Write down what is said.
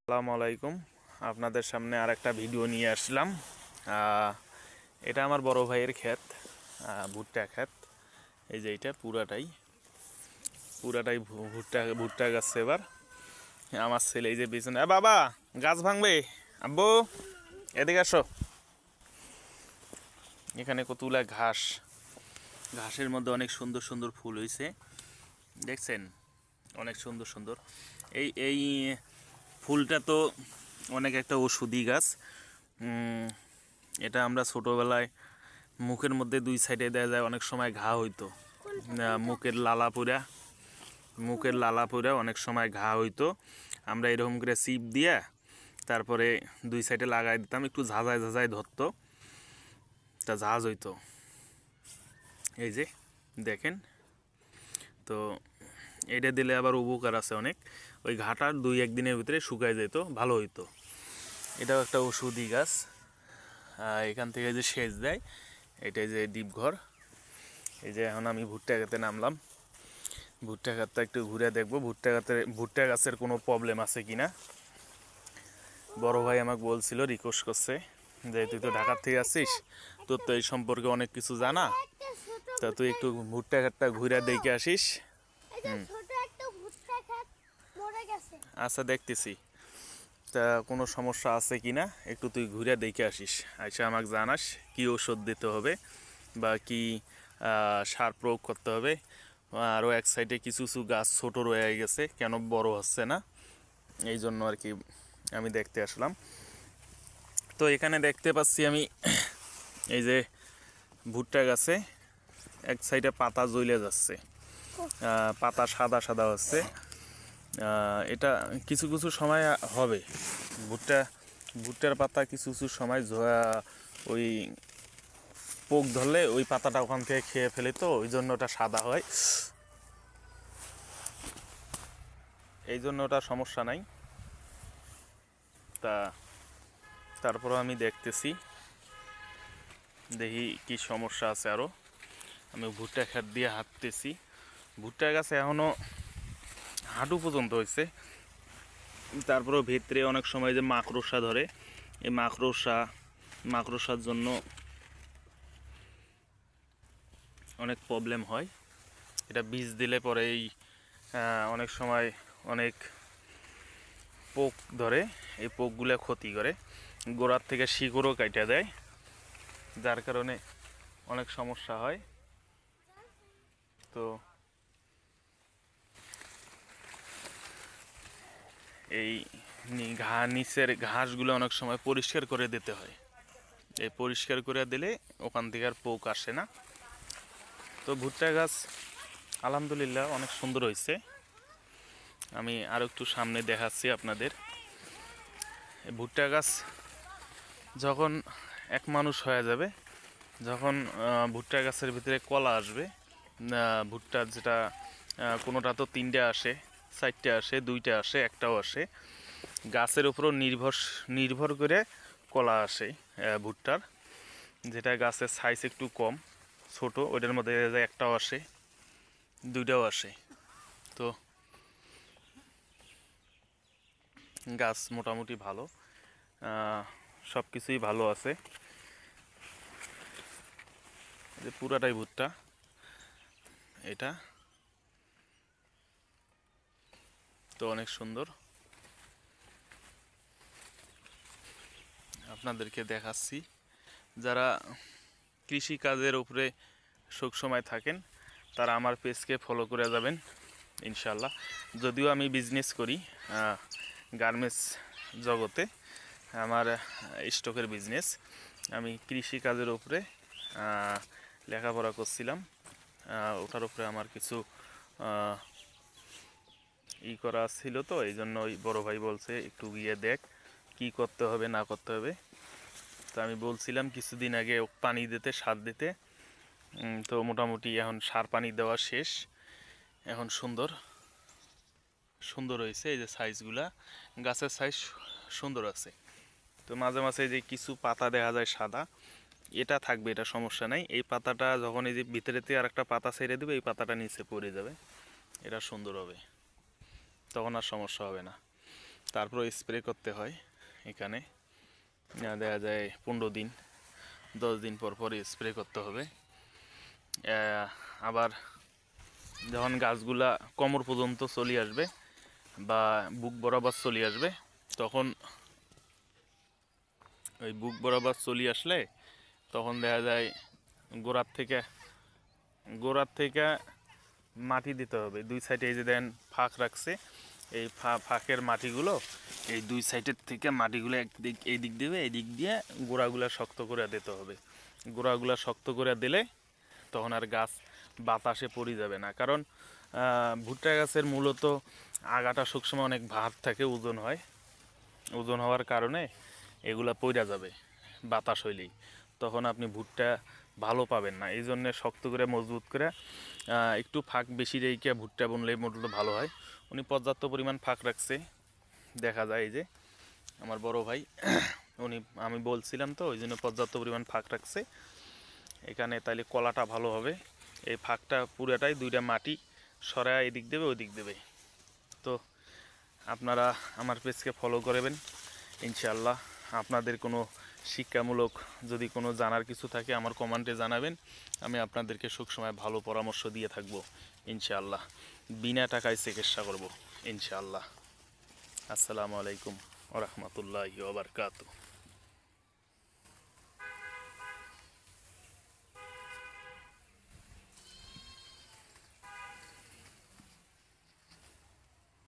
আসসালামু আলাইকুম। আপনাদের সামনে আরেকটা ভিডিও নিয়ে আসলাম। এটা আমার বড় ভাইয়ের ক্ষেত, ভুট্টা ক্ষেত। এই যে এটা পুরাটাই ভুট্টা গাছ। এবার আমার ছেলে এই যে পিছনে, বাবা গাছ ভাঙবে, আব্বু এদিকে আসো। এখানে কতগুলা ঘাসের মধ্যে অনেক সুন্দর সুন্দর ফুল হয়েছে, দেখছেন? অনেক সুন্দর সুন্দর। এই ফুলটা তো অনেক একটা ওষুধি গাছ। এটা আমরা ছোটোবেলায় মুখের মধ্যে দুই সাইডে দেওয়া যায়, অনেক সময় ঘা হইতো। মুখের লালা পড়া অনেক সময় ঘা হইতো। আমরা এরকম করে চিপ দিয়া তারপরে দুই সাইডে লাগাই দিতাম, একটু ঝাঁঝায় ধরতো, তা ঝাঁজ হইতো। এই যে দেখেন তো, এটা দিলে আবার উপকার আছে অনেক। ওই ঘাটার 2-1 দিনের ভিতরে শুকায় যেত, ভালো হইতো। এটাও একটা ওষুধি গাছ। এখান থেকে যে সেচ দেয়, এটাই যে ডিপঘর। এই যে এখন আমি ভুট্টা খেতে নামলাম। ভুট্টা গাছটা একটু ঘুরে দেখবো, ভুট্টা গাছের কোনো প্রবলেম আছে কিনা। বড় ভাই আমাকে বলছিল, রিকোয়েস্ট করছে যে তুই তো ঢাকার থেকে আসছিস, তোর তো এই সম্পর্কে অনেক কিছু জানা, তা তুই একটু ভুট্টা গাছটা ঘুরে দেখে আসিস। আচ্ছা, দেখতেছি। তা কোনো সমস্যা আছে কিনা একটু তুই ঘুরে দেখে আসিস, আচ্ছা আমাকে জানাস কি ওষুধ দিতে হবে বা কি সার প্রয়োগ করতে হবে। আরও এক সাইডে কিছু কিছু গাছ ছোটো রয়ে গেছে, কেন বড় হচ্ছে না, এই জন্য আর কি আমি দেখতে আসলাম। তো এখানে দেখতে পাচ্ছি আমি এই যে ভুট্টা গাছে এক সাইডে পাতা জ্বলে যাচ্ছে, পাতা সাদা সাদা হচ্ছে। এটা কিছু কিছু সময় হবে, ভুট্টার পাতা কিছু কিছু সময় ওই পোক ধরলে ওই পাতাটা ওখান থেকে খেয়ে ফেলে, তো ওই জন্য ওটা সাদা হয়, এই জন্য ওটা সমস্যা নাই। তারপরও আমি দেখতেছি, দেখি কি সমস্যা আছে আরও। আমি ভুট্টা ক্ষেত দিয়ে হাঁটতেছি। ভুট্টা গাছে এখনও হাঁটু পর্যন্ত হয়েছে, তারপরেও ভিতরে অনেক সময় যে মাকড়সা ধরে, এই মাকড়সার জন্য অনেক প্রবলেম হয়। এটা বীজ দিলে পরে অনেক সময় অনেক পোক ধরে, এই পোকগুলো ক্ষতি করে, গোড়ার থেকে শিকড়ও কাটা দেয়, যার কারণে অনেক সমস্যা হয়। তো এই নিচের ঘাসগুলো অনেক সময় পরিষ্কার করে দিতে হয়, এই পরিষ্কার করে দিলে ওখান থেকে আর পোক আসে না। তো ভুট্টা গাছ আলহামদুলিল্লাহ অনেক সুন্দর হয়েছে। আমি আরও একটু সামনে দেখাচ্ছি আপনাদের। ভুট্টা গাছ যখন এক মানুষ হয়ে যাবে, যখন ভুট্টা গাছের ভিতরে কলা আসবে, ভুট্টার যেটা কোনোটা তো 3টে আসে, 4টে আসে, 2টে আসে, একটাও আসে, গাছের উপরও নির্ভর করে কলা আসে ভুট্টার। যেটা গাছের সাইজ একটু কম, ছোট, ওইটার মধ্যে একটাও আসে, 2টাও আসে। তো গাছ মোটামুটি ভালো, সব কিছুই ভালো আছে। যে পুরাটাই ভুট্টা, এটা তো অনেক সুন্দর, আপনাদেরকে দেখাচ্ছি। যারা কৃষি কাজের উপরে সবসময় থাকেন তারা আমার পেজকে ফলো করে যাবেন ইনশাল্লাহ। যদিও আমি বিজনেস করি গার্মেন্টস জগতে, আমার স্টকের বিজনেস, আমি কৃষি কাজের উপরে লেখাপড়া করছিলাম, ওটার উপরে আমার কিছু করা ছিল, তো এই জন্য ওই বড়ো ভাই বলছে একটু গিয়ে দেখ কি করতে হবে না করতে হবে। তো আমি বলছিলাম কিছুদিন আগে পানি দিতে, সার দিতে, তো মোটামুটি এখন সার পানি দেওয়া শেষ, এখন সুন্দর হয়েছে। এই যে সাইজগুলা, গাছের সাইজ সুন্দর আছে। তো মাঝে মাঝে যে কিছু পাতা দেখা যায় সাদা, এটা থাকবে, এটা সমস্যা নাই। এই পাতাটা যখন এই যে ভিতরেতে আর একটা পাতা ছেড়ে দেবে, এই পাতাটা নিচে পড়ে যাবে, এটা সুন্দর হবে, তখন আর সমস্যা হবে না। তারপর স্প্রে করতে হয় এখানে। দেখা যায় 15 দিন 10 দিন পর পর স্প্রে করতে হবে। আবার যখন গাছগুলা কোমর পর্যন্ত চলে আসবে বা বুক বরাবর চলে আসবে, তখন ওই বুক বরাবর চলে আসলে তখন দেখা যায় গোড়ার থেকে মাটি দিতে হবে। দুই সাইডে এই যে দেন ফাঁক রাখছে, এই ফাঁকের মাটিগুলো এই দুই সাইডের থেকে মাটিগুলো একদিক এই দিক দিবে, এই দিক দিয়ে গোড়াগুলা শক্ত করে দিতে হবে। গোড়াগুলা শক্ত করে দিলে তখন আর গাছ বাতাসে পড়ে যাবে না। কারণ ভুট্টা গাছের মূলত আগাটা সবসময় অনেক ভার থাকে, ওজন হয়। ওজন হওয়ার কারণে এগুলা পড়ে যাবে বাতাস হইলেই, তখন আপনি ভুট্টা ভালো পাবেন না। এই জন্যে শক্ত করে মজবুত করে একটু ফাঁক বেশি রেখে ভুট্টা বুনলে মূলত ভালো হয়। উনি পর্যাপ্ত পরিমাণ ফাঁক রাখছে, দেখা যায়। এই যে আমার বড় ভাই, আমি বলছিলাম তো, ওই জন্য পর্যাপ্ত পরিমাণ ফাঁক রাখছে এখানে, তাইলে কলাটা ভালো হবে। এই ফাঁকটা পুরোটাই দুইটা মাটি সরায় এদিক দেবে ওই দিক দেবে। তো আপনারা আমার পেজকে ফলো করবেন ইনশাআল্লাহ। আপনাদের কোনো শিক্ষামূলক যদি কোনো জানার কিছু থাকে আমার কমেন্টে জানাবেন, আমি আপনাদেরকে সবসময় ভালো পরামর্শ দিয়ে থাকবো ইনশাআল্লাহ। বিনা টাকায় চিকিৎসা করব ইনশাআল্লাহ। আসসালামু আলাইকুম ওয়া রাহমাতুল্লাহি ওয়া বারাকাতুহু।